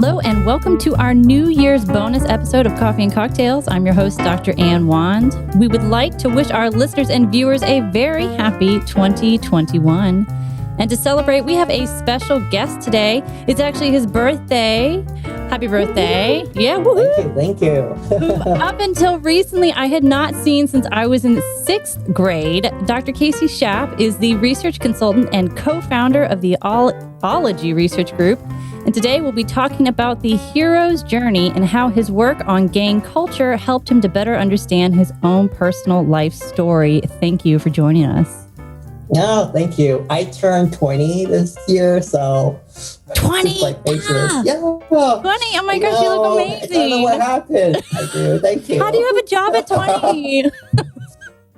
Hello and welcome to our New Year's bonus episode of Coffee and Cocktails. I'm your host, Dr. Ann Wand. We would like to wish our listeners and viewers a very happy 2021. And to celebrate, we have a special guest today. It's actually his birthday. Happy birthday. Yeah, woohoo. Thank you. Up until recently, I had not seen since I was in 6th grade. Dr. Kacey Shap is the research consultant and co-founder of the Ology Research Group. And today we'll be talking about the hero's journey and how his work on gang culture helped him to better understand his own personal life story. Thank you for joining us. No, thank you. I turned 20 this year, so 20. like ageless. Yeah. 20. Oh my gosh, you look amazing. I don't know what happened. I do. Thank you. How do you have a job at 20? And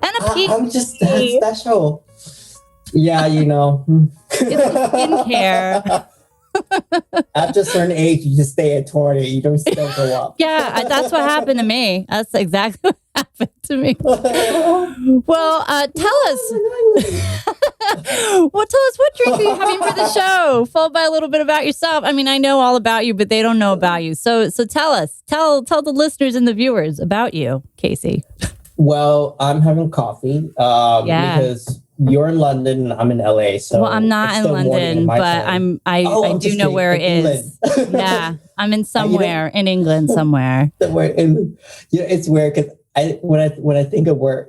a PhD. I'm just that special. Yeah, you know. It's skincare. After a certain age, you just stay at 20. You don't still go up. Yeah, that's what happened to me. That's exactly what happened to me. Well, tell us. Well, tell us, what drink are you having for the show? Followed by a little bit about yourself. I mean, I know all about you, but they don't know about you. So tell us. Tell the listeners and the viewers about you, Kacey. Well, I'm having coffee because you're in London and I'm in LA. So well, I'm not in London, but I do know where it is. Yeah, I'm in somewhere in England somewhere. It's weird because when I think of where,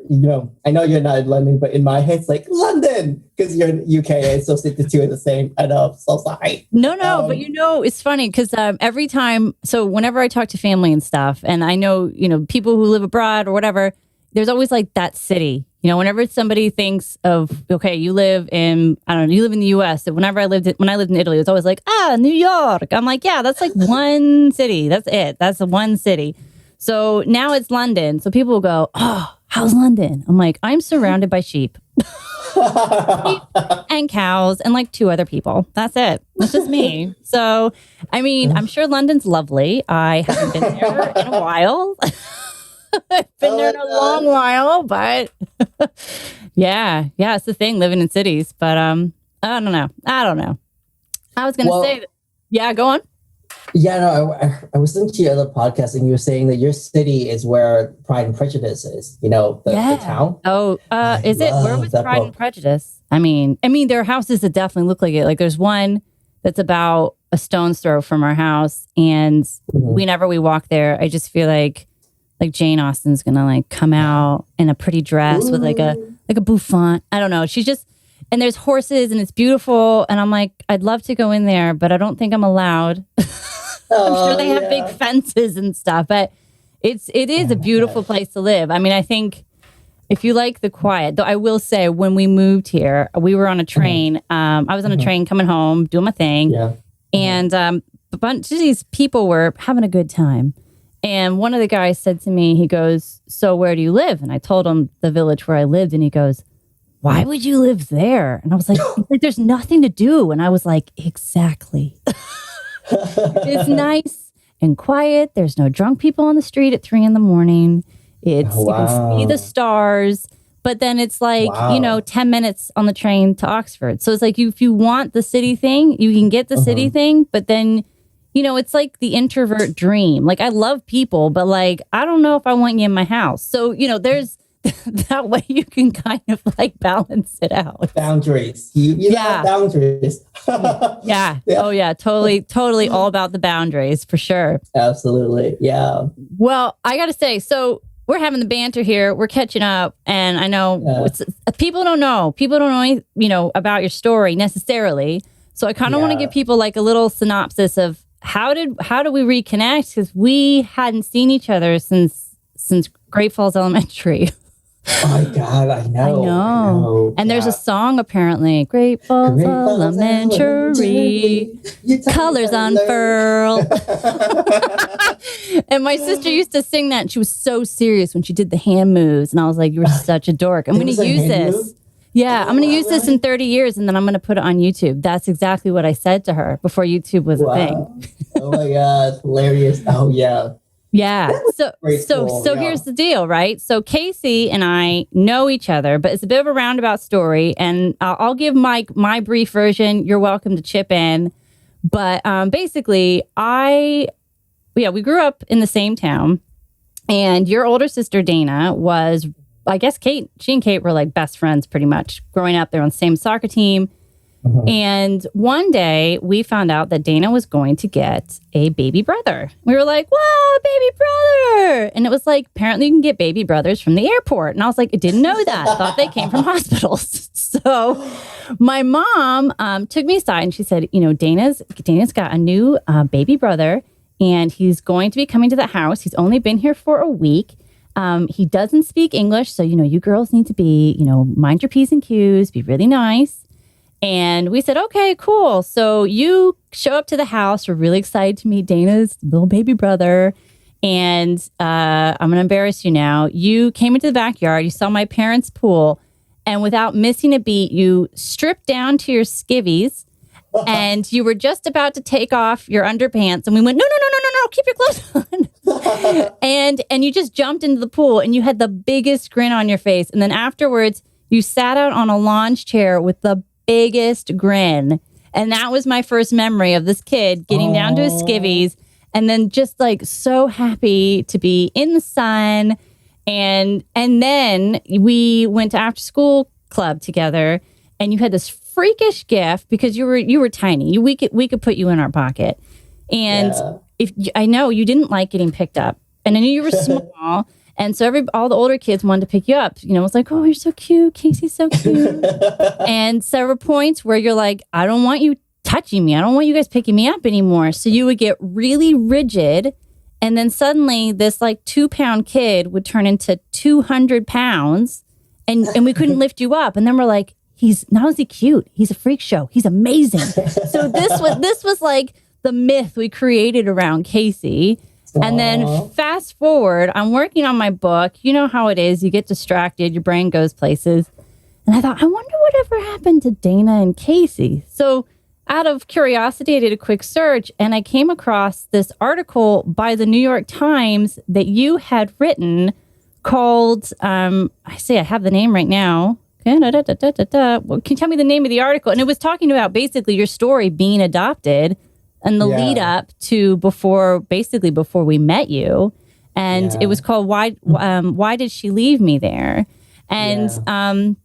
I know you're not in London, but in my head it's like London because you're in UK. I associate the two are the same. I know, so sorry. No, but it's funny because every time, so whenever I talk to family and stuff, and I know people who live abroad or whatever, there's always like that city. Whenever somebody thinks of, okay, you live in the US. When I lived in Italy, it's always like, New York. I'm like, yeah, that's like one city. That's it. That's the one city. So now it's London. So people will go, oh, how's London? I'm like, I'm surrounded by sheep. Sheep and cows and like 2 other people. That's it. It's just me. So, I mean, I'm sure London's lovely. I haven't been there in a while. I've been there in a long while, but yeah, it's the thing living in cities. But I don't know. I was going to say that. Yeah, go on. Yeah, no, I was listening to your other podcast and you were saying that your city is where Pride and Prejudice is, the town. Oh, is it? Where was Pride and Prejudice? I mean, there are houses that definitely look like it. Like there's one that's about a stone's throw from our house. And whenever we walk there, I just feel like Jane Austen's gonna like come out in a pretty dress with like a bouffant. I don't know. She's just, and there's horses and it's beautiful. And I'm like, I'd love to go in there, but I don't think I'm allowed. I'm sure they have big fences and stuff, but it is a beautiful place to live. I mean, I think if you like the quiet, though I will say when we moved here, we were on a train. I was on a train coming home, doing my thing. Yeah. And a bunch of these people were having a good time. And one of the guys said to me, he goes, so where do you live? And I told him the village where I lived. And he goes, why would you live there? And I was like, there's nothing to do. And I was like, exactly. It's nice and quiet. There's no drunk people on the street at 3 a.m. You can see the stars. But then it's like, 10 minutes on the train to Oxford. So it's like, if you want the city thing, you can get the city thing. But then it's like the introvert dream. Like, I love people, but like, I don't know if I want you in my house. So, there's that way you can kind of like balance it out. Boundaries. You have boundaries. Yeah. Oh, yeah. Totally all about the boundaries for sure. Absolutely. Yeah. Well, I got to say, so we're having the banter here. We're catching up. And I know people don't know about your story necessarily. So I kind of want to give people like a little synopsis of how did we reconnect? Because we hadn't seen each other since Great Falls Elementary. Oh my God, I know. And there's a song apparently, Great Falls Elementary, colors unfurl. And my sister used to sing that, and she was so serious when she did the hand moves. And I was like, you're such a dork. I'm going to use this. Yeah, I'm going to use this in 30 years, and then I'm going to put it on YouTube. That's exactly what I said to her before YouTube was a thing. Oh my God, hilarious. Oh yeah. Yeah. So here's the deal, right? So Kacey and I know each other, but it's a bit of a roundabout story, and I'll give my brief version. You're welcome to chip in. But basically, we grew up in the same town, and your older sister Dana was, I guess, Kate. She and Kate were like best friends pretty much growing up. They're on the same soccer team. And one day we found out that Dana was going to get a baby brother. We were like, whoa, baby brother. And it was like, apparently you can get baby brothers from the airport. And I was like, I didn't know that. I thought they came from hospitals. So my mom took me aside and she said, Dana's got a new baby brother, and he's going to be coming to the house. He's only been here for a week. He doesn't speak English. So, you girls need to be, mind your P's and Q's, be really nice. And we said, okay, cool. So you show up to the house. We're really excited to meet Dana's little baby brother. And I'm going to embarrass you now. You came into the backyard. You saw my parents' pool. And without missing a beat, you stripped down to your skivvies. And you were just about to take off your underpants. And we went, no, keep your clothes on. and you just jumped into the pool. And you had the biggest grin on your face. And then afterwards, you sat out on a lounge chair with the biggest grin. And that was my first memory of this kid getting down to his skivvies and then just like so happy to be in the sun. And then we went to after school club together, and you had this freakish gift because you were tiny. We could put you in our pocket. And if I know you didn't like getting picked up, and I knew you were small. And so all the older kids wanted to pick you up. It was like, oh, you're so cute. Casey's so cute. And there were points where you're like, I don't want you touching me. I don't want you guys picking me up anymore. So you would get really rigid. And then suddenly this like 2-pound kid would turn into 200 pounds and we couldn't lift you up. And then we're like, he's not only cute, he's a freak show. He's amazing. So this was like the myth we created around Kacey. And then fast forward, I'm working on my book. You know how it is. You get distracted. Your brain goes places. And I thought, I wonder whatever happened to Dana and Kacey. So out of curiosity, I did a quick search, and I came across this article by the New York Times that you had written called, I have the name right now. Well, can you tell me the name of the article? And it was talking about basically your story being adopted and the lead up to before we met you. And it was called Why Did She Leave Me There? And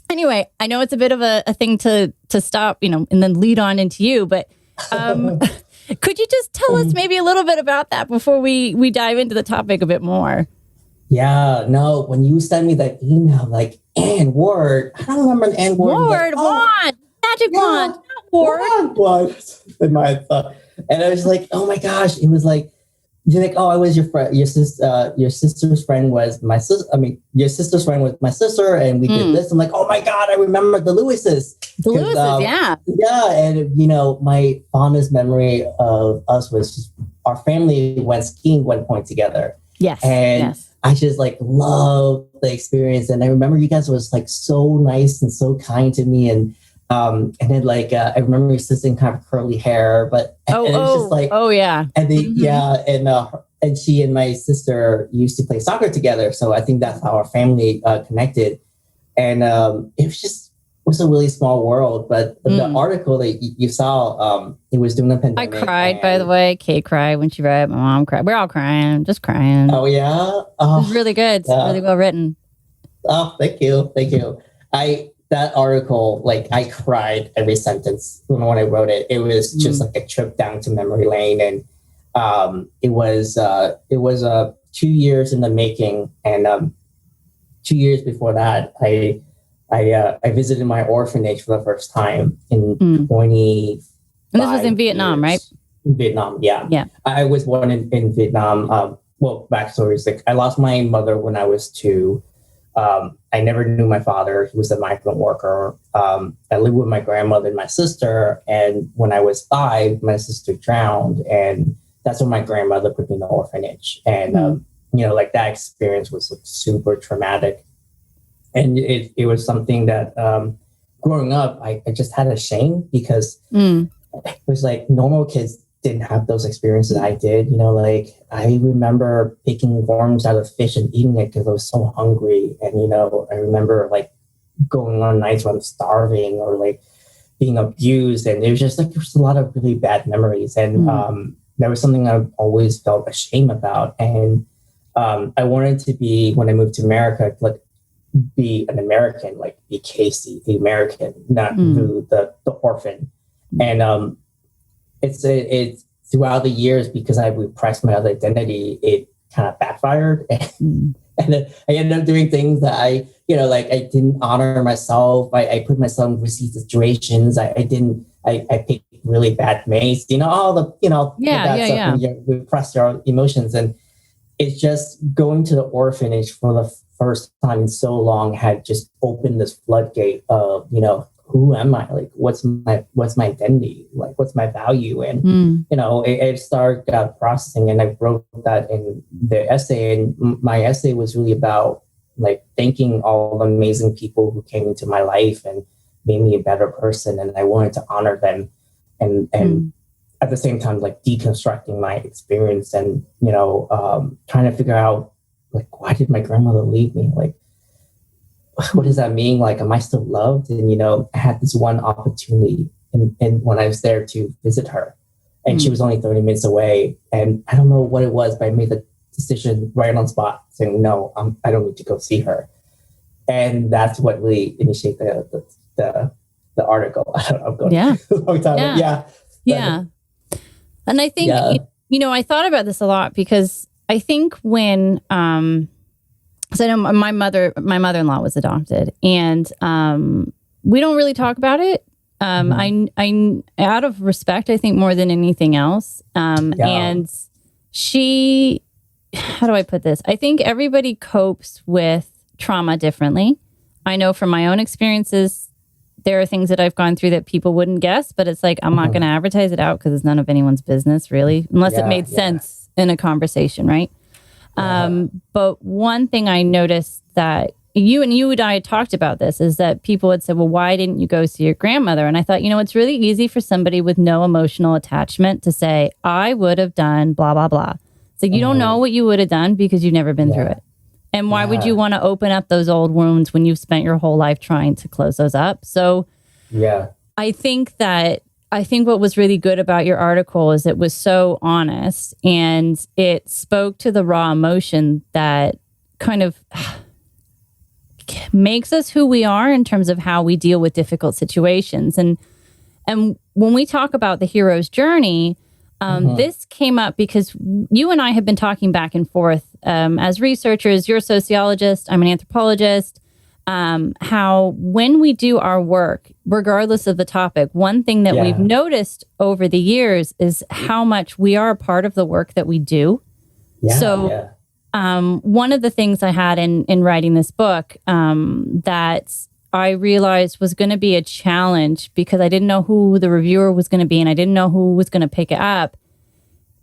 anyway, I know it's a bit of a thing to stop, and then lead on into you, but could you just tell us maybe a little bit about that before we dive into the topic a bit more? Yeah, no, when you sent me that email, like, N word, I don't remember the N word. Wand, magic wand. Wand in my thought. And I was like, oh my gosh, it was like, you're like, oh, I was your friend. Your sister's friend was my sister. I mean, your sister's friend was my sister, and we did this. I'm like, oh my God, I remember the Lewises. The Lewises, yeah. Yeah, and my fondest memory of us was just our family went skiing one point together. Yes. And I just like loved the experience. And I remember you guys was like so nice and so kind to me. And then like I remember your sister kind of curly hair, but and it was just like and they and she and my sister used to play soccer together, so I think that's how our family connected. And it was a really small world. But the article that you saw, it was during the pandemic. I cried, by the way. Kate cried when she read. My mom cried. We're all crying, just crying. Oh yeah, it was really good. It's really well written. Oh, thank you. That article, like I cried every sentence when I wrote it. It was just like a trip down to memory lane, and it was 2 years in the making. And 2 years before that, I visited my orphanage for the first time in 20. And this was in Vietnam, right? In Vietnam, yeah. Yeah. I was born in Vietnam. Backstory is like I lost my mother when I was 2. I never knew my father. He was a migrant worker. I lived with my grandmother and my sister. And when I was 5, my sister drowned. And that's when my grandmother put me in the orphanage. And, like that experience was like, super traumatic. And it was something that growing up, I just had a shame because it was like normal kids didn't have those experiences I did. Like I remember picking worms out of fish and eating it because I was so hungry. And, I remember like going on nights when I'm starving or like, being abused, and it was just like, there's a lot of really bad memories. And there was something I've always felt ashamed about. And I wanted to be, when I moved to America, like be an American, like be Kacey, the American, not Vu, the orphan. And it's throughout the years, because I repressed my other identity, it kind of backfired. And then I ended up doing things that I didn't honor myself. I put myself in risky situations. I picked really bad mates, all the, the bad stuff when you repress your emotions. And it's just going to the orphanage for the first time in so long had just opened this floodgate of, who am I? Like, what's my identity? Like, what's my value? And, it started processing, and I wrote that in the essay. And my essay was really about like thanking all the amazing people who came into my life and made me a better person. And I wanted to honor them, and at the same time, like deconstructing my experience and, trying to figure out like, why did my grandmother leave me? Like, what does that mean? Like, am I still loved? And, I had this one opportunity and when I was there to visit her, and she was only 30 minutes away. And I don't know what it was, but I made the decision right on spot saying, no, I don't need to go see her. And that's what really initiated the article. I'm going a long time. Yeah. And I think, I thought about this a lot, because I think when, so I know my mother-in-law was adopted, and we don't really talk about it. I out of respect, I think, more than anything else. And she, how do I put this? I think everybody copes with trauma differently. I know from my own experiences, there are things that I've gone through that people wouldn't guess, but it's like, I'm not going to advertise it out because it's none of anyone's business, really, unless it made sense in a conversation, right? But one thing I noticed that you and I had talked about this is that people had said, well, why didn't you go see your grandmother? And I thought, it's really easy for somebody with no emotional attachment to say, I would have done blah, blah, blah. It's like, you don't know what you would have done because you've never been through it. And why would you want to open up those old wounds when you've spent your whole life trying to close those up? So I think what was really good about your article is it was so honest, and it spoke to the raw emotion that kind of makes us who we are in terms of how we deal with difficult situations. And when we talk about the hero's journey, this came up because you and I have been talking back and forth as researchers. You're a sociologist, I'm an anthropologist. How when we do our work, regardless of the topic, one thing that we've noticed over the years is how much we are a part of the work that we do. One of the things I had in writing this book that I realized was going to be a challenge, because I didn't know who the reviewer was going to be, and I didn't know who was going to pick it up,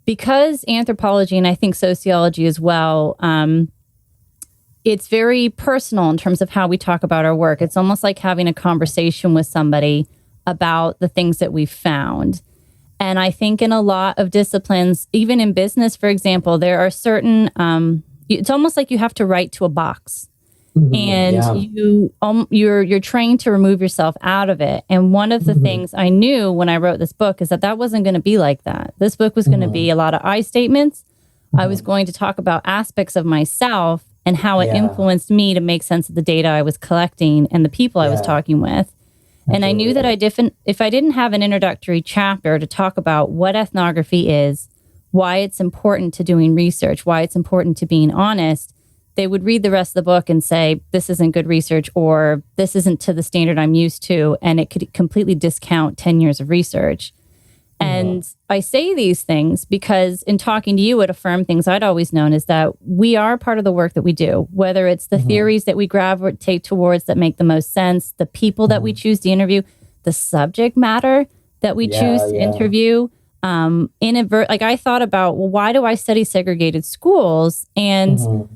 because anthropology, and I think sociology as well, it's very personal in terms of how we talk about our work. It's almost like having a conversation with somebody about the things that we've found. And I think in a lot of disciplines, even in business, for example, there are certain, it's almost like you have to write to a box. And you're trained to remove yourself out of it. And one of the things I knew when I wrote this book is that wasn't going to be like that. This book was going to be a lot of I statements. I was going to talk about aspects of myself and how it influenced me to make sense of the data I was collecting and the people I was talking with. And I knew that if I didn't have an introductory chapter to talk about what ethnography is, why it's important to doing research, why it's important to being honest, they would read the rest of the book and say, this isn't good research, or this isn't to the standard I'm used to. And it could completely discount 10 years of research. And I say these things because in talking to you, it affirmed things I'd always known, is that we are part of the work that we do, whether it's the theories that we gravitate towards that make the most sense, the people that we choose to interview, the subject matter that we choose to interview. Like I thought about, well, why do I study segregated schools? And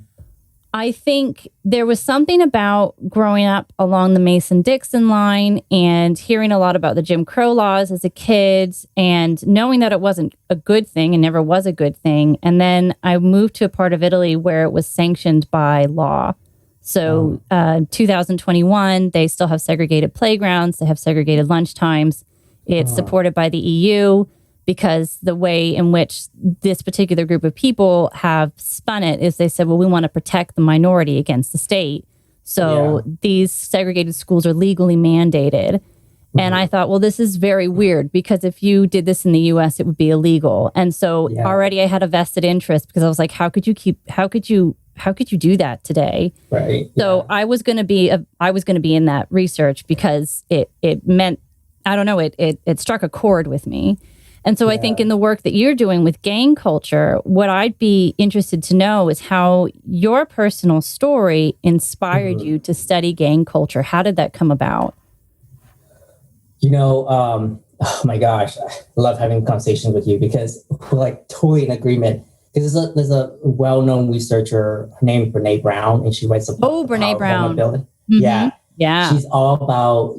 I think there was something about growing up along the Mason-Dixon line and hearing a lot about the Jim Crow laws as a kid and knowing that it wasn't a good thing and never was a good thing. And then I moved to a part of Italy where it was sanctioned by law. So 2021, they still have segregated playgrounds. They have segregated lunch times. It's supported by the EU because the way in which this particular group of people have spun it is they said, well, we want to protect the minority against the state. So these segregated schools are legally mandated. And I thought, well, this is very weird because if you did this in the US, it would be illegal. And so already I had a vested interest because I was like, how could you do that today? Right. So I was going to be in that research because it meant, I don't know, it struck a chord with me. And so I think in the work that you're doing with gang culture, what I'd be interested to know is how your personal story inspired you to study gang culture. How did that come about? Oh my gosh, I love having conversations with you because we're like totally in agreement. Because there's a well-known researcher named Brene Brown, and she writes a book. Brene Brown. Mm-hmm. Yeah. She's all about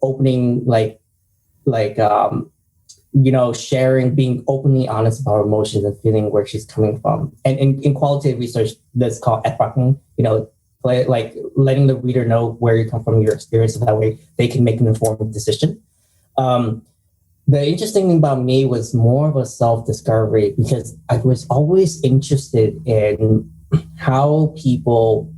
opening sharing, being openly honest about emotions and feeling where she's coming from. And in qualitative research, that's called epoching. Like letting the reader know where you come from, your experience, so that way they can make an informed decision. The interesting thing about me was more of a self-discovery because I was always interested in how people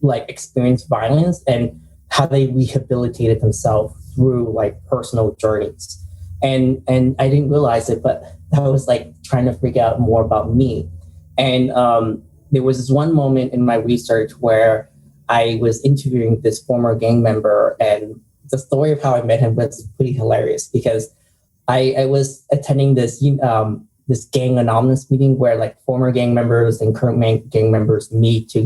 experience violence and how they rehabilitated themselves through personal journeys. And I didn't realize it, but I was trying to figure out more about me. And there was this one moment in my research where I was interviewing this former gang member, and the story of how I met him was pretty hilarious because I was attending this this gang anonymous meeting where former gang members and current gang members meet to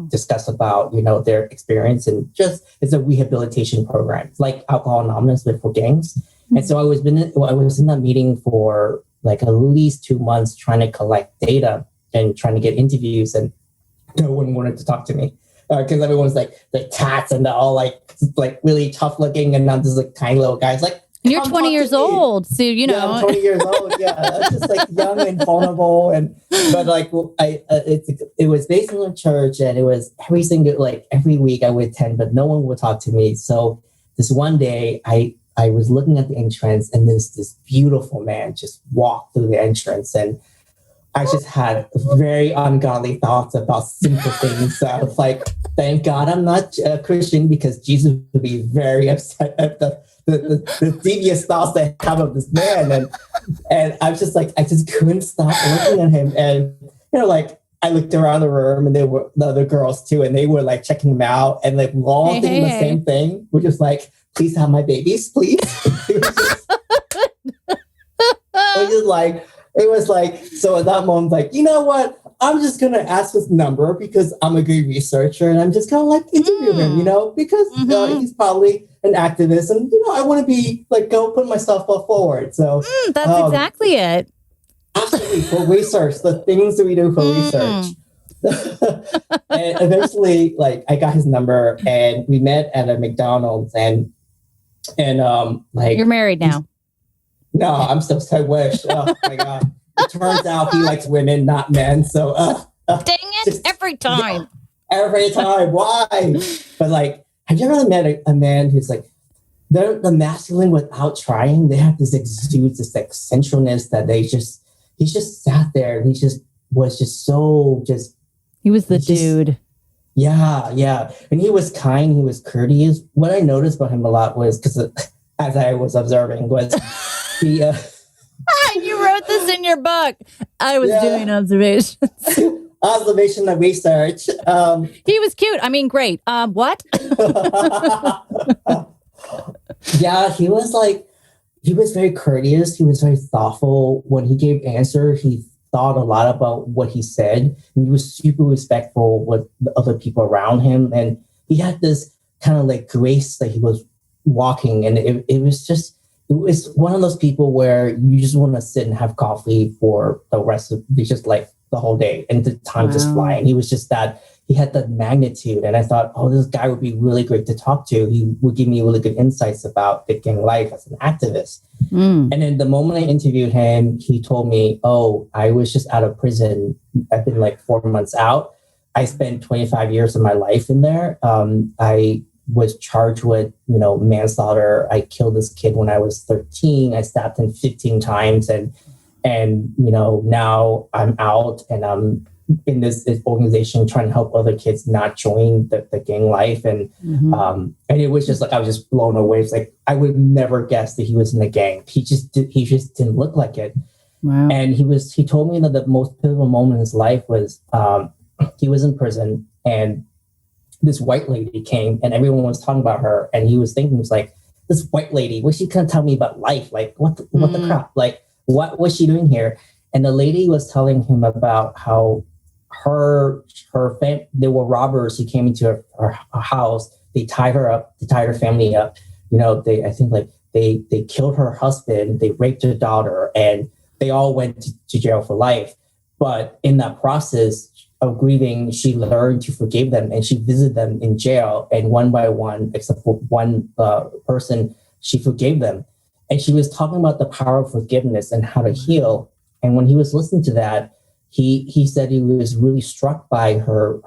discuss about their experience, and just it's a rehabilitation program. It's like Alcohol Anonymous but for gangs. Mm-hmm. And so I was in that meeting for at least 2 months trying to collect data and trying to get interviews, and no one wanted to talk to me because everyone's like tats and they're all really tough looking, and I'm just kind little guys And you're 20 years old, so Yeah, I'm 20 years old. Yeah, I'm just young and vulnerable, it was based in a church, and it was every week I would attend, but no one would talk to me. So this one day, I was looking at the entrance, and this beautiful man just walked through the entrance, and I just had very ungodly thoughts about simple things. I was like, thank God I'm not a Christian, because Jesus would be very upset at the devious thoughts that I have of this man. And I was just I just couldn't stop looking at him. And, I looked around the room, and there were the other girls too, and they were checking him out, and we were all thinking the same thing. We're just please have my babies, please. It was so at that moment, you know what? I'm just going to ask his number because I'm a good researcher, and I'm just going to interview him, because he's probably an activist, and, I want to be go put myself forward. So that's exactly it. Absolutely. For research, the things that we do for research. And eventually, I got his number, and we met at a McDonald's, and you're married now. No, I'm so I wish. Oh my God. It turns out he likes women, not men. So dang it, every time. Yeah, every time. Why? But have you ever met a man who's they're the masculine without trying? They have this exudes this centralness that he just sat there, and he was the dude. Yeah. And he was kind, he was courteous. What I noticed about him a lot was, because as I was observing, was you wrote this in your book. I was doing observations. Observation and research. He was cute. I mean, great. What? Yeah, he was very courteous. He was very thoughtful. When he gave answer, he thought a lot about what he said. And he was super respectful with the other people around him. And he had this kind of grace that he was walking. And it was one of those people where you just want to sit and have coffee for the rest of the whole day, and the time just flying. He was just he had that magnitude. And I thought, this guy would be really great to talk to. He would give me really good insights about the gang life as an activist. And then the moment I interviewed him, he told me, I was just out of prison. I've been 4 months out. I spent 25 years of my life in there. I was charged with, manslaughter. I killed this kid when I was 13. I stabbed him 15 times, and now I'm out and I'm in this organization trying to help other kids not join the gang life. And it was just like, I was just blown away. It's like, I would never guess that he was in the gang. He just didn't look like it. Wow. And he told me that the most pivotal moment in his life was, he was in prison and this white lady came and everyone was talking about her. And he was thinking, he was like, this white lady, what's she gonna tell me about life? Like, what the crap? Like, what was she doing here? And the lady was telling him about how there were robbers who came into her house. They tied her up. They tied her family up. They killed her husband. They raped her daughter, and they all went to jail for life. But in that process of grieving, she learned to forgive them, and she visited them in jail. And one by one, except for one person, she forgave them. And she was talking about the power of forgiveness and how to heal. And when he was listening to that, he said he was really struck by her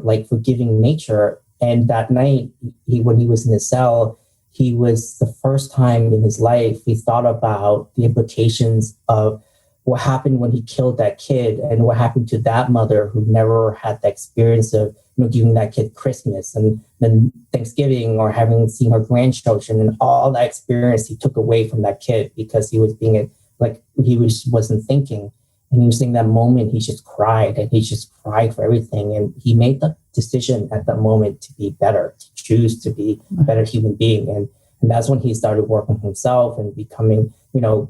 like forgiving nature. And that night, when he was in his cell, he was the first time in his life he thought about the implications of what happened when he killed that kid and what happened to that mother who never had the experience of giving that kid Christmas and then Thanksgiving or having seen her grandchildren, and all that experience he took away from that kid because he was being wasn't thinking. And he was saying that moment he just cried, and he just cried for everything. And he made the decision at that moment to be better, to choose to be a better human being. And that's when he started working on himself and becoming,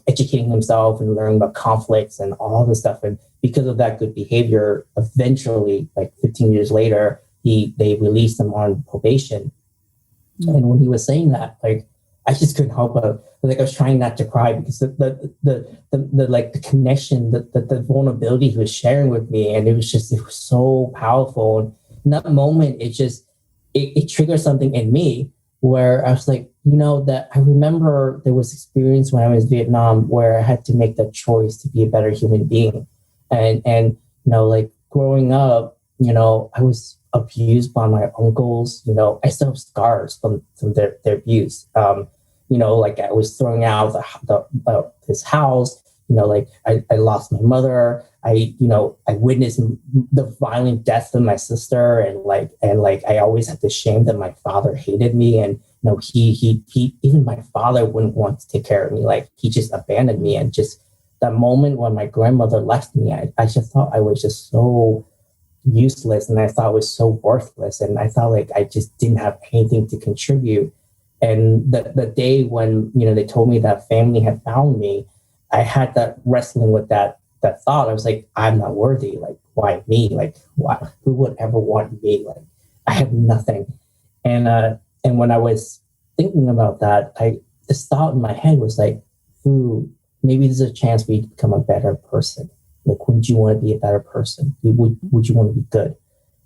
educating himself and learning about conflicts and all this stuff. And because of that good behavior, eventually, like 15 years later, they released him on probation. And when he was saying that, like, I just couldn't help but, like, I was trying not to cry because the connection, the vulnerability he was sharing with me, and it was so powerful. And in that moment, it triggered something in me where I was like, that I remember there was experience when I was in Vietnam where I had to make that choice to be a better human being. And like growing up, I was abused by my uncles. I still have scars from their abuse. Like I was throwing out this house. Like I lost my mother. I witnessed the violent death of my sister, and I always had to shame that my father hated me, and he even my father wouldn't want to take care of me. Like, he just abandoned me. And just that moment when my grandmother left me, I just thought I was just so useless, and I thought I was so worthless, and I thought like I just didn't have anything to contribute. And the day when they told me that family had found me, I had that wrestling with that thought. I was like, I'm not worthy. Like, why me? Like, why? Who would ever want me? Like, I have nothing. And when I was thinking about that, this thought in my head was like, ooh, maybe there's a chance for you to become a better person. Like, wouldn't you want to be a better person? Would you want to be good?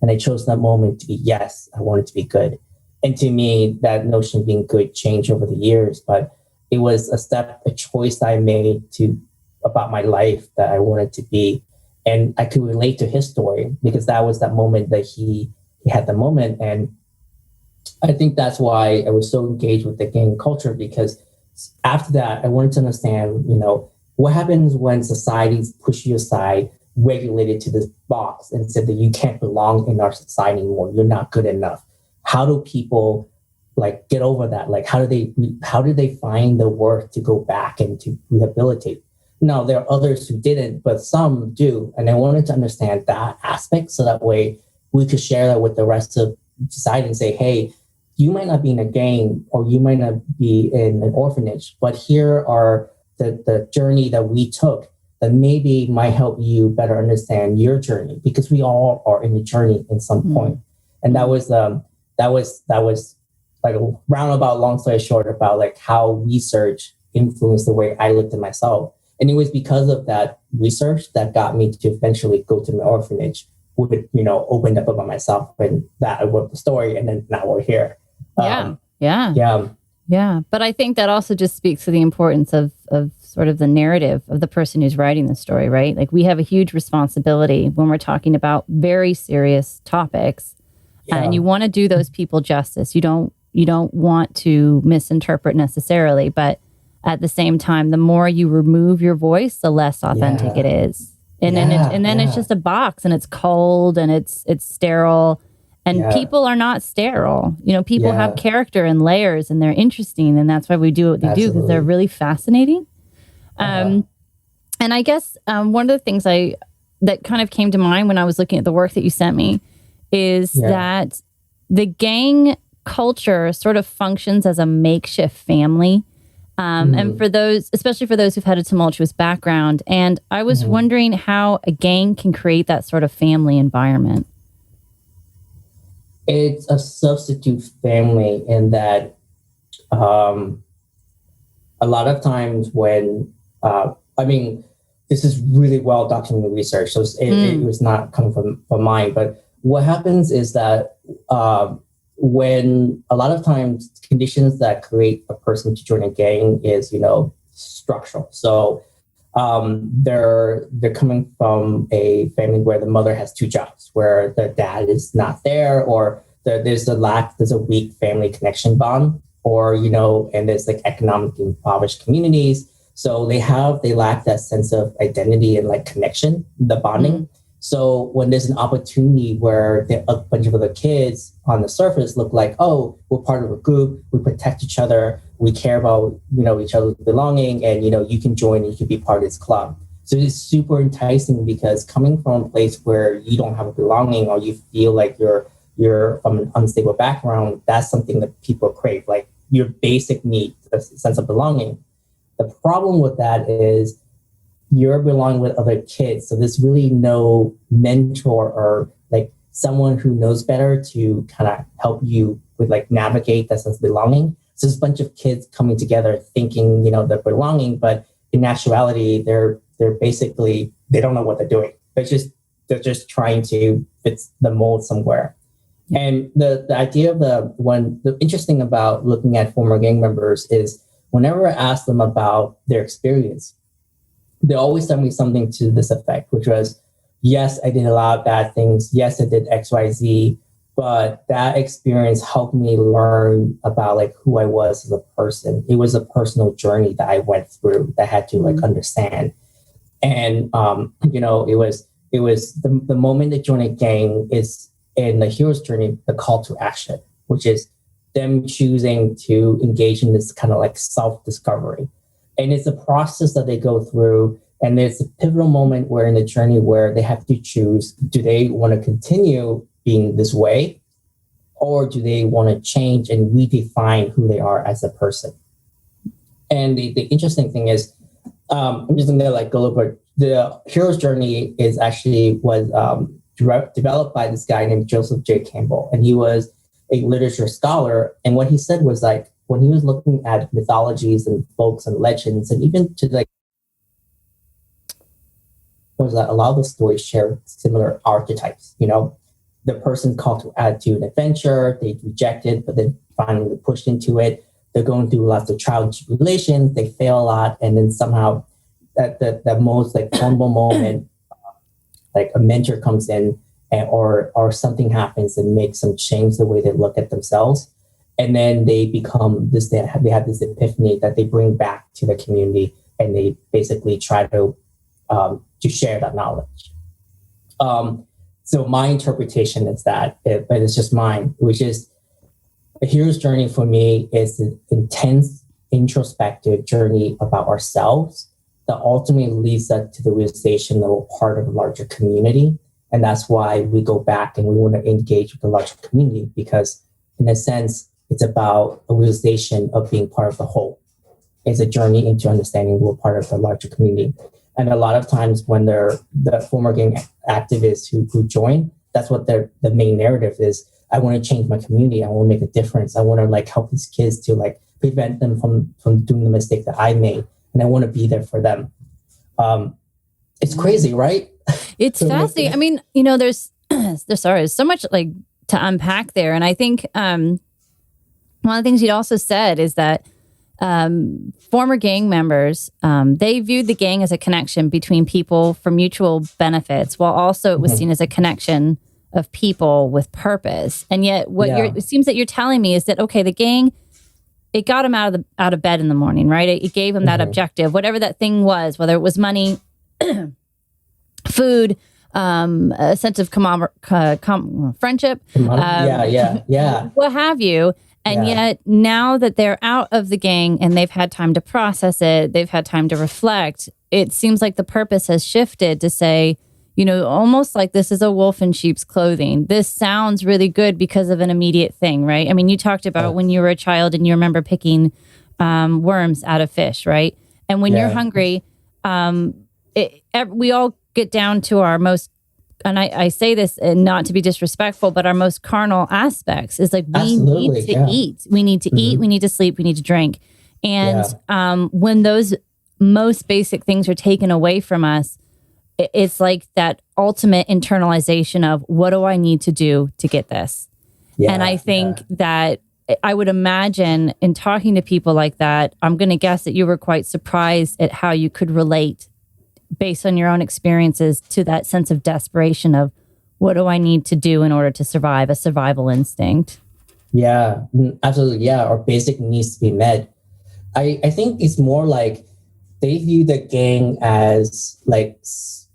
And I chose that moment to be, yes, I wanted to be good. And to me, that notion of being good changed over the years, but it was a choice I made about my life that I wanted to be. And I could relate to his story because that was that moment that he had the moment. And I think that's why I was so engaged with the gang culture, because after that, I wanted to understand, what happens when societies push you aside, regulated to this box, and said that you can't belong in our society anymore. You're not good enough. How do people like get over that? Like, how do they find the worth to go back and to rehabilitate? Now, there are others who didn't, but some do. And I wanted to understand that aspect so that way we could share that with the rest of society and say, hey, you might not be in a gang or you might not be in an orphanage, but here are the journey that we took that maybe might help you better understand your journey, because we all are in a journey in some point. And that was like a roundabout, long story short, about like how research influenced the way I looked at myself. And it was because of that research that got me to eventually go to my orphanage, opened up about myself, and that I wrote the story, and then now we're here. Yeah. But I think that also just speaks to the importance of sort of the narrative of the person who's writing the story, right? Like we have a huge responsibility when we're talking about very serious topics, and you want to do those people justice. You don't want to misinterpret necessarily, but at the same time, the more you remove your voice, the less authentic it is. And then it's just a box, and it's cold, and it's sterile. And people are not sterile. You know, people have character and layers, and they're interesting, and that's why we do what they do, because they're really fascinating. And I guess one of the things that kind of came to mind when I was looking at the work that you sent me is that the gang culture sort of functions as a makeshift family. And for those, especially for those who've had a tumultuous background. And I was wondering how a gang can create that sort of family environment. It's a substitute family in that a lot of times when, this is really well documented research, so it was not coming from mine, but what happens is that when a lot of times conditions that create a person to join a gang is, structural. So they're coming from a family where the mother has two jobs, where the dad is not there, or there's a weak family connection bond, or, and there's like economically impoverished communities. So they lack that sense of identity and like connection, the bonding. So when there's an opportunity where a bunch of other kids on the surface look like, oh, we're part of a group, we protect each other, we care about, each other's belonging, and, you can join and you can be part of this club. So it's super enticing, because coming from a place where you don't have a belonging, or you feel like you're from an unstable background, that's something that people crave, like your basic need, a sense of belonging. The problem with that is you're belonging with other kids. So there's really no mentor or like someone who knows better to kind of help you with like navigate that sense of belonging. So there's a bunch of kids coming together thinking, they're belonging, but in actuality, they're basically, they don't know what they're doing. They're just trying to fit the mold somewhere. Yeah. And the idea of the interesting about looking at former gang members is whenever I ask them about their experience, they always tell me something to this effect, which was, yes, I did a lot of bad things. Yes, I did X, Y, Z, but that experience helped me learn about like who I was as a person. It was a personal journey that I went through that I had to like understand. And, it was the moment they join a gang is in the hero's journey, the call to action, which is them choosing to engage in this kind of like self-discovery. And it's a process that they go through. And there's a pivotal moment where in the journey where they have to choose, do they want to continue being this way? Or do they want to change and redefine who they are as a person? And the interesting thing is, I'm just going to like go over, the hero's journey was developed by this guy named Joseph J. Campbell. And he was a literature scholar. And what he said was like, when he was looking at mythologies and folks and legends, and even to like, was that a lot of the stories share similar archetypes, the person called to an adventure, they reject it, but then finally pushed into it. They're going through lots of trials and tribulations, they fail a lot, and then somehow at the most like vulnerable moment, like a mentor comes in or something happens and makes them change the way they look at themselves. And then they become this, they have this epiphany that they bring back to the community, and they basically try to share that knowledge. So my interpretation is that, but it's just mine, which is a hero's journey for me is an intense introspective journey about ourselves that ultimately leads us to the realization that we're part of a larger community. And that's why we go back and we want to engage with the larger community, because in a sense, it's about a realization of being part of the whole. It's a journey into understanding we're part of the larger community. And a lot of times when they're the former gang activists who join, that's what the main narrative is. I want to change my community. I want to make a difference. I want to like help these kids to like prevent them from doing the mistake that I made. And I want to be there for them. It's crazy, right? It's fascinating. I mean, there's so much like to unpack there. And I think one of the things you'd also said is that former gang members, they viewed the gang as a connection between people for mutual benefits, while also it was seen as a connection of people with purpose. And yet it seems that you're telling me is that, okay, the gang, it got him out of bed in the morning, right? It gave him that objective, whatever that thing was, whether it was money, food, a sense of friendship, what have you. And yet now that they're out of the gang and they've had time to process it, they've had time to reflect, it seems like the purpose has shifted to say, almost like this is a wolf in sheep's clothing. This sounds really good because of an immediate thing, right? I mean, you talked about when you were a child and you remember picking worms out of fish, right? And when you're hungry, we all get down to our most, and I say this not to be disrespectful, but our most carnal aspects is like we need to eat. We need to eat. We need to sleep. We need to drink. And when those most basic things are taken away from us, it's like that ultimate internalization of what do I need to do to get this? And I think that I would imagine in talking to people like that, I'm going to guess that you were quite surprised at how you could relate based on your own experiences to that sense of desperation of what do I need to do in order to survive, a survival instinct. Yeah, absolutely. Yeah. Our basic needs to be met. I think it's more like they view the gang as it's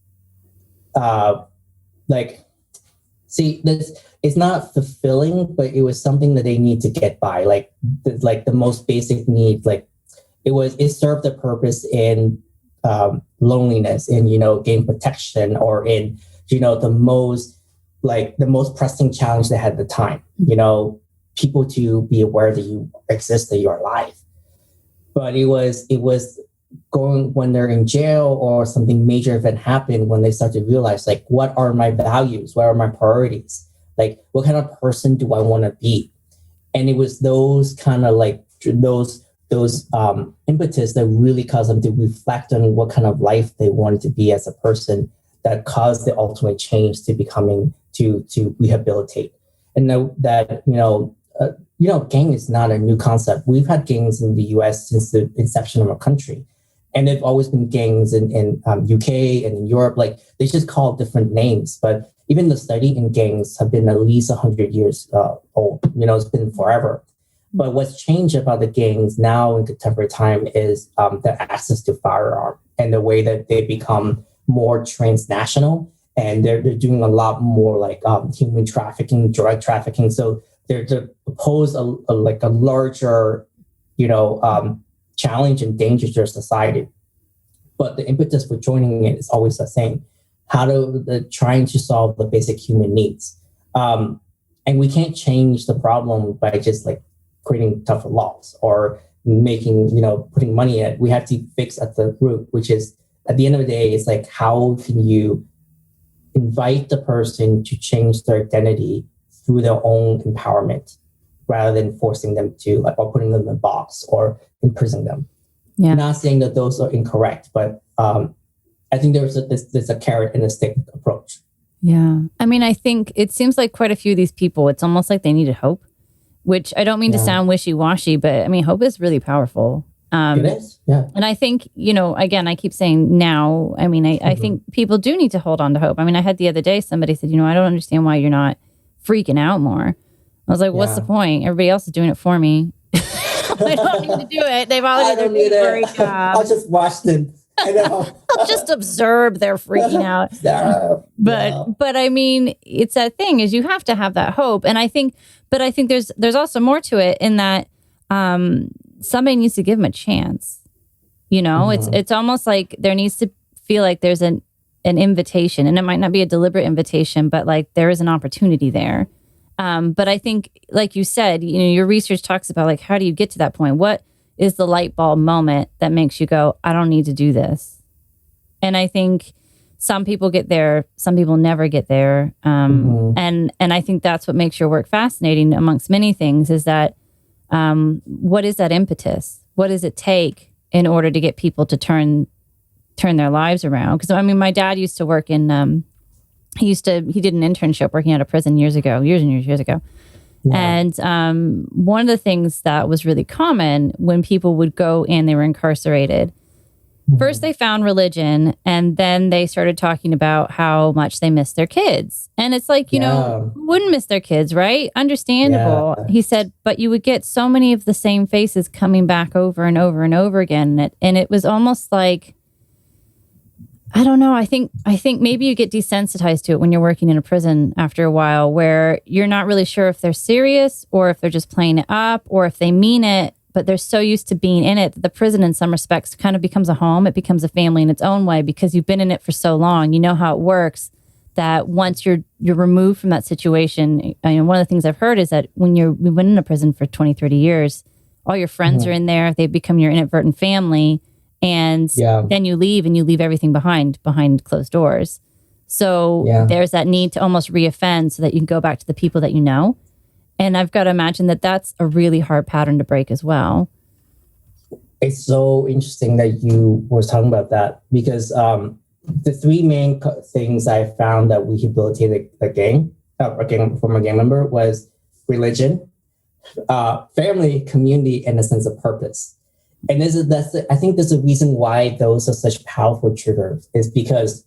not fulfilling, but it was something that they need to get by. Like the most basic need, it served a purpose in loneliness, in gain protection, or in the most pressing challenge they had at the time. People to be aware that you exist, that you're alive. But it was going when they're in jail or something major event happened, when they start to realize what are my values, what are my priorities, what kind of person do I want to be. And it was those kind of those impetus that really caused them to reflect on what kind of life they wanted to be as a person, that caused the ultimate change to becoming to rehabilitate. And know that gang is not a new concept. We've had gangs in the US since the inception of our country. And there've always been gangs in UK and in Europe. They just call different names. But even the study in gangs have been at least 100 years old. It's been forever. But what's changed about the gangs now in contemporary time is the access to firearm and the way that they become more transnational. And they're doing a lot more human trafficking, drug trafficking. So they're to pose a larger, challenge and danger to our society. But the impetus for joining it is always the same. Trying to solve the basic human needs. And we can't change the problem by just creating tougher laws or putting money in it. We have to fix at the root, which is at the end of the day, it's how can you invite the person to change their identity through their own empowerment, rather than forcing them to or putting them in a box or imprisoning them. Yeah. I'm not saying that those are incorrect, but I think there's a carrot and a stick approach. Yeah. I mean, I think it seems like quite a few of these people, it's almost like they needed hope, which I don't mean to sound wishy-washy, but I mean, hope is really powerful. It is, yeah. And I think, again, I keep saying now, I mean, I think people do need to hold on to hope. I mean, I had the other day, somebody said, I don't understand why you're not freaking out more. I was like, what's the point? Everybody else is doing it for me. I don't need to do it. They've already done a great job. I'll just watch them. I'll just observe their freaking out. But I mean, it's that thing is you have to have that hope. And I think there's also more to it in that somebody needs to give them a chance. It's almost like there needs to feel like there's an invitation, and it might not be a deliberate invitation, but there is an opportunity there. But I think, like you said, your research talks about how do you get to that point? What is the light bulb moment that makes you go, I don't need to do this? And I think some people get there, some people never get there. And I think that's what makes your work fascinating amongst many things is that what is that impetus? What does it take in order to get people to turn their lives around? Because I mean, my dad used to work in, he did an internship working out of prison years and years ago. And one of the things that was really common when people would go and they were incarcerated, first they found religion, and then they started talking about how much they missed their kids. And it's like, you know, who wouldn't miss their kids, right? Understandable. Yeah. He said, but you would get so many of the same faces coming back over and over and over again. And it was almost like, I don't know. I think maybe you get desensitized to it when you're working in a prison after a while, where you're not really sure if they're serious or if they're just playing it up or if they mean it, but they're so used to being in it that the prison in some respects kind of becomes a home. It becomes a family in its own way because you've been in it for so long. You know how it works, that once you're removed from that situation. I mean, one of the things I've heard is that when you've been in a prison for 20, 30 years, all your friends are in there. They become your inadvertent family. And then you leave and you leave everything behind closed doors. So there's that need to almost reoffend so that you can go back to the people that you know. And I've got to imagine that that's a really hard pattern to break as well. It's so interesting that you were talking about that, because the three main things I found that rehabilitated a former gang member was religion, family, community, and a sense of purpose. And I think there's a reason why those are such powerful triggers, is because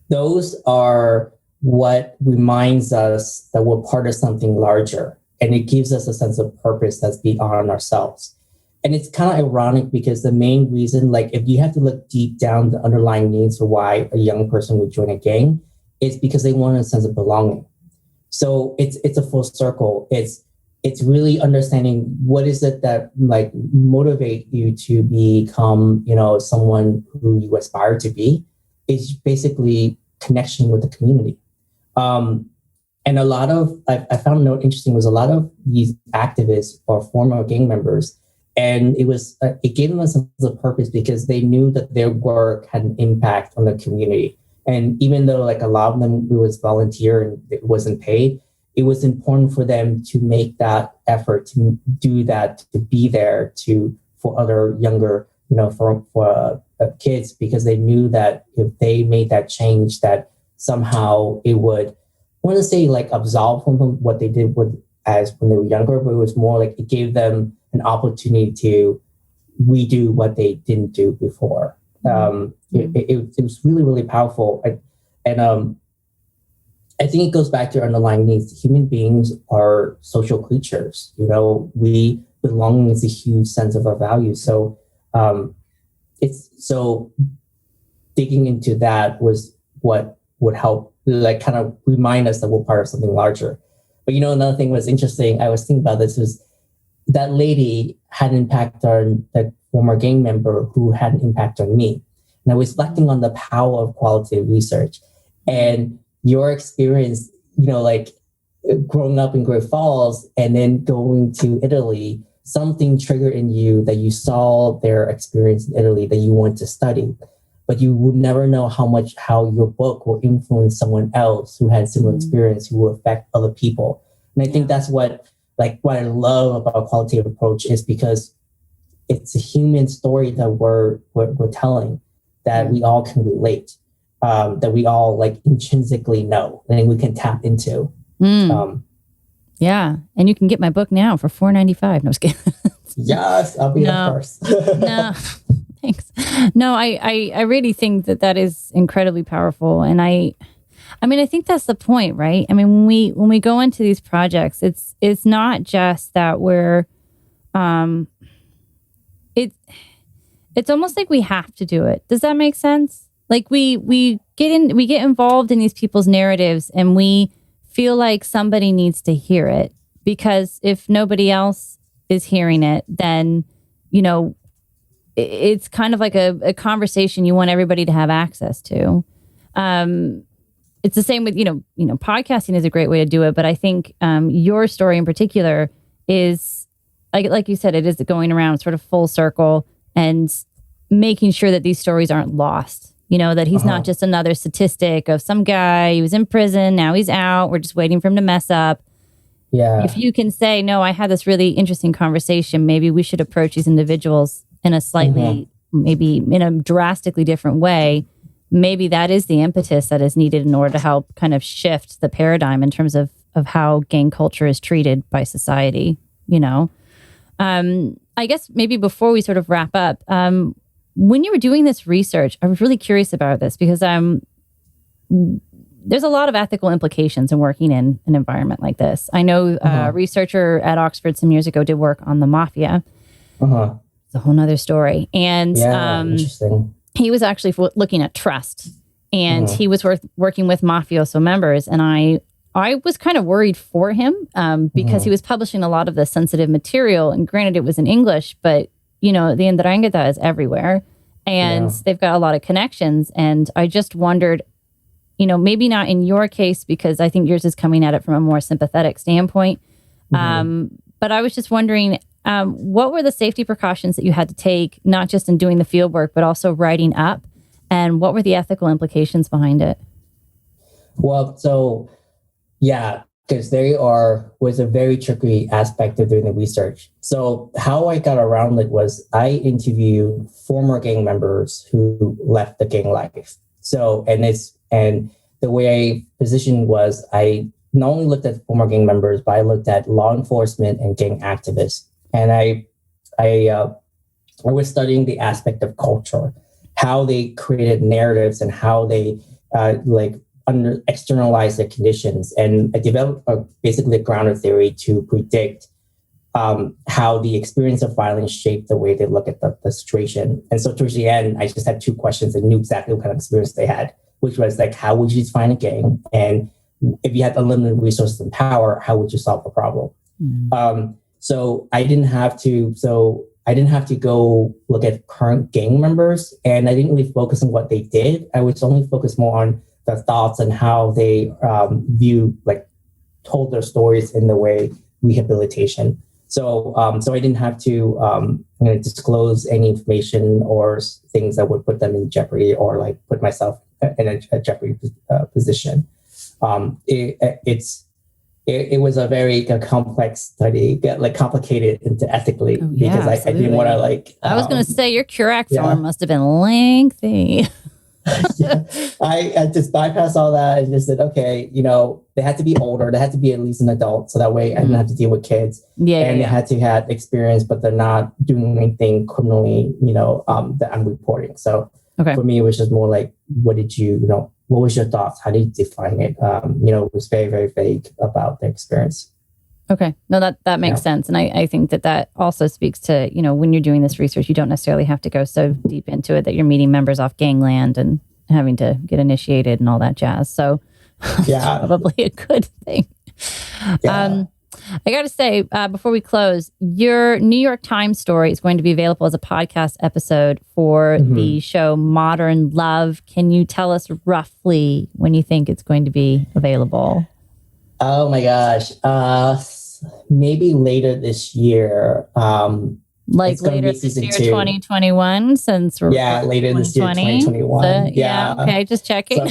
those are what reminds us that we're part of something larger. And it gives us a sense of purpose that's beyond ourselves. And it's kind of ironic because the main reason, like if you have to look deep down the underlying needs for why a young person would join a gang, is because they want a sense of belonging. So it's a full circle. It's really understanding what is it that like motivate you to become, someone who you aspire to be. It's basically connection with the community. And a lot of, I found interesting was a lot of these activists or former gang members, and it gave them a sense of purpose because they knew that their work had an impact on the community. And even though like a lot of them was volunteer and it wasn't paid, it was important for them to make that effort, to do that, to be there for other younger, for kids, because they knew that if they made that change, that somehow it would, I want to say like absolve from what they did when they were younger, but it was more like it gave them an opportunity to redo what they didn't do before. It was really, really powerful. And I think it goes back to our underlying needs. Human beings are social creatures. Belonging is a huge sense of our value. So digging into that was what would help, like kind of remind us that we're part of something larger. But another thing was interesting. I was thinking about this, was that lady had an impact on the former gang member who had an impact on me. And I was reflecting on the power of qualitative research and your experience, like growing up in Great Falls and then going to Italy. Something triggered in you that you saw their experience in Italy that you want to study, but you would never know how your book will influence someone else who had similar experience, who will affect other people. And I think that's what I love about qualitative approach, is because it's a human story that we're telling, that we all can relate, that we all like intrinsically know and we can tap into. Yeah. And you can get my book now for $4.95. No, just kidding. Yes, I'll be the first. No, thanks. No, I really think that is incredibly powerful. And I think that's the point, right? I mean, when we go into these projects, it's not just that we're, it's almost like we have to do it. Does that make sense? Like we get involved in these people's narratives, and we feel like somebody needs to hear it, because if nobody else is hearing it, then, it's kind of like a conversation you want everybody to have access to. It's the same with, podcasting is a great way to do it. But I think your story in particular is, like you said, it is going around sort of full circle and making sure that these stories aren't lost. That he's not just another statistic of some guy. He was in prison. Now he's out. We're just waiting for him to mess up. Yeah. If you can say, no, I had this really interesting conversation, maybe we should approach these individuals in a slightly, maybe in a drastically different way. Maybe that is the impetus that is needed in order to help kind of shift the paradigm in terms of how gang culture is treated by society, you know. I guess maybe before we sort of wrap up, when you were doing this research, I was really curious about this because there's a lot of ethical implications in working in an environment like this. I know a researcher at Oxford some years ago did work on the mafia. It's a whole nother story. And interesting. He was actually looking at trust, and he was working with mafioso members. And I was kind of worried for him because he was publishing a lot of the sensitive material. And granted, it was in English, but, you know, the Ndrangheta is everywhere. And they've got a lot of connections. And I just wondered, you know, maybe not in your case, because I think yours is coming at it from a more sympathetic standpoint. But I was just wondering, what were the safety precautions that you had to take, not just in doing the field work, but also writing up? And what were the ethical implications behind it? Well, so, yeah, because was a very tricky aspect of doing the research. So how I got around it was I interviewed former gang members who left the gang life. So, and the way I positioned was I not only looked at former gang members, but I looked at law enforcement and gang activists. And I was studying the aspect of culture, how they created narratives and how they externalize their conditions. And I developed basically a grounded theory to predict how the experience of violence shaped the way they look at the situation. And so towards the end, I just had two questions and knew exactly what kind of experience they had, which was like, how would you define a gang? And if you had unlimited resources and power, how would you solve the problem? So I didn't have to go look at current gang members, and I didn't really focus on what they did. I was only focused more on the thoughts and how they told their stories in the way rehabilitation. So I didn't have to disclose any information or things that would put them in jeopardy or like put myself in a jeopardy position. It was a very complex study, complicated into ethically because I didn't want to I was going to say your Curac form must have been lengthy. I just bypassed all that and just said, okay, they had to be older. They had to be at least an adult. So that way I didn't have to deal with kids. They had to have experience, but they're not doing anything criminally, that I'm reporting. So for me, it was just more like, what was your thoughts? How did you define it? It was very, very vague about the experience. Okay. No, that makes sense. And I think that also speaks to, when you're doing this research, you don't necessarily have to go so deep into it that you're meeting members off gangland and having to get initiated and all that jazz. So it's probably a good thing. Yeah. I got to say, before we close, your New York Times story is going to be available as a podcast episode for the show Modern Love. Can you tell us roughly when you think it's going to be available? Oh my gosh. Maybe later this year. Later this year, 2021, since we're later this year, 2021. Okay, just checking.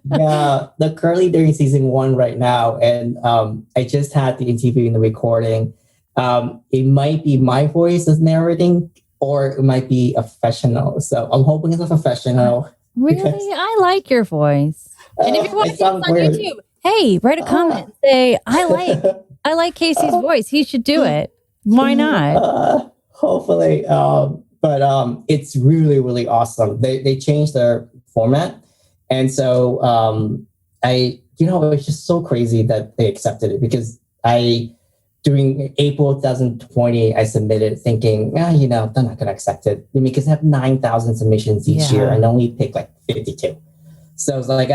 They're currently doing season 1 right now, and I just had the interview and the recording. It might be my voice as narrating, or it might be a professional. So I'm hoping it's a professional. Really? I like your voice. And if you're watching this on YouTube, hey, write a comment and say, I like Kacey's voice. He should do it. Why not? Hopefully. But it's really, really awesome. They changed their format. And so it's just so crazy that they accepted it, because during April 2020, I submitted thinking, they're not going to accept it. Because they have 9,000 submissions each year and only pick 52. So I was like,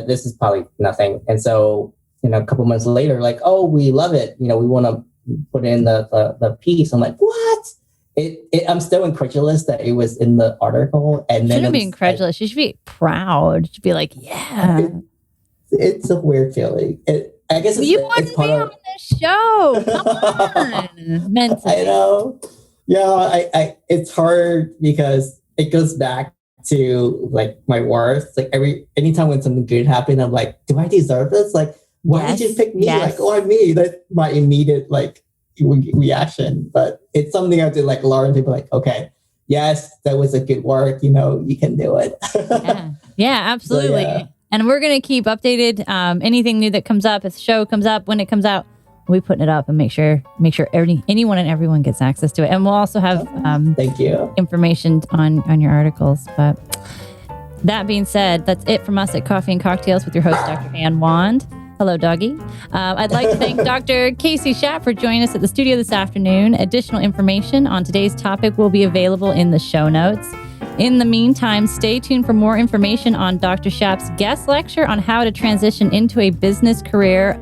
this is probably nothing. And so, a couple months later, we love it. We want to put in the piece. I'm like, what? I'm still incredulous that it was in the article. And then shouldn't be incredulous. You should be proud. You should be like, yeah. It's a weird feeling. I guess you want to be on this show. Come on. Mentally. I know. Yeah, it's hard because it goes back to my worth. Anytime when something good happened, I'm like, do I deserve this? Why did you pick me? Yes. Why me? That's my immediate reaction. But it's something I have to learn to be okay, yes, that was a good work. You can do it. Yeah, absolutely. So, yeah. And we're going to keep updated. Anything new that comes up, if the show comes up, when it comes out, we'll be putting it up and make sure anyone and everyone gets access to it. And we'll also have thank you information on your articles. But that being said, that's it from us at Coffee and Cocktails with your host, Dr. Ann Wand. Hello, doggy. I'd like to thank Dr. Kacey Shap for joining us at the studio this afternoon. Additional information on today's topic will be available in the show notes. In the meantime, stay tuned for more information on Dr. Shap's guest lecture on how to transition into a business career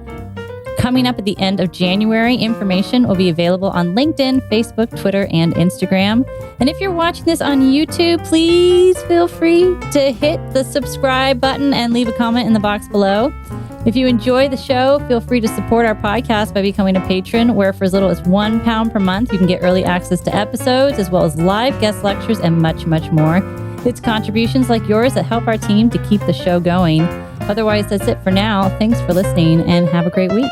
coming up at the end of January. Information will be available on LinkedIn, Facebook, Twitter, and Instagram. And if you're watching this on YouTube, please feel free to hit the subscribe button and leave a comment in the box below. If you enjoy the show, feel free to support our podcast by becoming a patron, where for as little as £1 per month, you can get early access to episodes, as well as live guest lectures and much, much more. It's contributions like yours that help our team to keep the show going. Otherwise, that's it for now. Thanks for listening and have a great week.